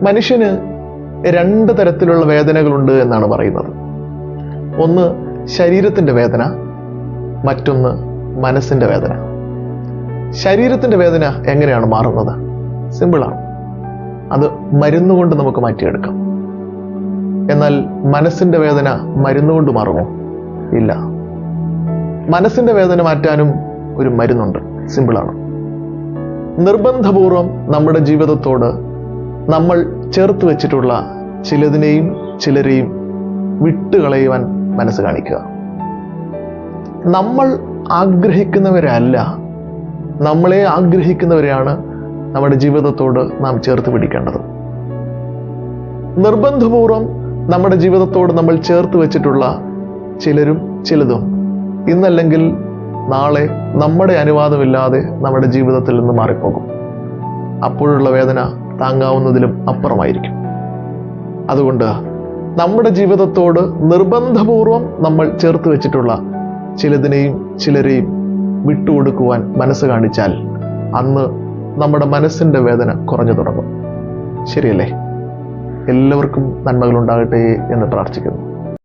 മനുഷ്യന് 2 തരത്തിലുള്ള വേദനകളുണ്ട് എന്നാണ് പറയുന്നത്. ഒന്ന് ശരീരത്തിൻ്റെ വേദന, മറ്റൊന്ന് മനസ്സിൻ്റെ വേദന. ശരീരത്തിൻ്റെ വേദന എങ്ങനെയാണ് മാറുന്നത്? സിമ്പിളാണ്, അത് മരുന്നുകൊണ്ട് നമുക്ക് മാറ്റിയെടുക്കാം. എന്നാൽ മനസ്സിൻ്റെ വേദന മരുന്നുകൊണ്ട് മാറുമോ? ഇല്ല. മനസ്സിൻ്റെ വേദന മാറ്റാനും ഒരു മരുന്നുണ്ട്, സിമ്പിളാണ്. നിർബന്ധപൂർവം നമ്മുടെ ജീവിതത്തോട് നമ്മൾ ചേർത്ത് വെച്ചിട്ടുള്ള ചിലതിനെയും ചിലരെയും വിട്ടുകളയുവാൻ മനസ്സ് കാണിക്കുക. നമ്മൾ ആഗ്രഹിക്കുന്നവരല്ല, നമ്മളെ ആഗ്രഹിക്കുന്നവരെയാണ് നമ്മുടെ ജീവിതത്തോട് നാം ചേർത്ത് പിടിക്കേണ്ടത്. നിർബന്ധപൂർവം നമ്മുടെ ജീവിതത്തോട് നമ്മൾ ചേർത്ത് വെച്ചിട്ടുള്ള ചിലരും ചിലതും ഇന്നല്ലെങ്കിൽ നാളെ നമ്മുടെ അനുവാദമില്ലാതെ നമ്മുടെ ജീവിതത്തിൽ നിന്ന് മാറിപ്പോകും. അപ്പോഴുള്ള വേദന താങ്ങാവുന്നതിലും അപ്പുറമായിരിക്കും. അതുകൊണ്ട് നമ്മുടെ ജീവിതത്തോട് നിർബന്ധപൂർവം നമ്മൾ ചേർത്ത് വെച്ചിട്ടുള്ള ചിലതിനെയും ചിലരെയും വിട്ടുകൊടുക്കുവാൻ മനസ്സ് കാണിച്ചാൽ അന്ന് നമ്മുടെ മനസ്സിൻ്റെ വേദന കുറഞ്ഞു തുടങ്ങും. ശരിയല്ലേ? എല്ലാവർക്കും നന്മകൾ ഉണ്ടാകട്ടെ എന്ന് പ്രാർത്ഥിക്കുന്നു.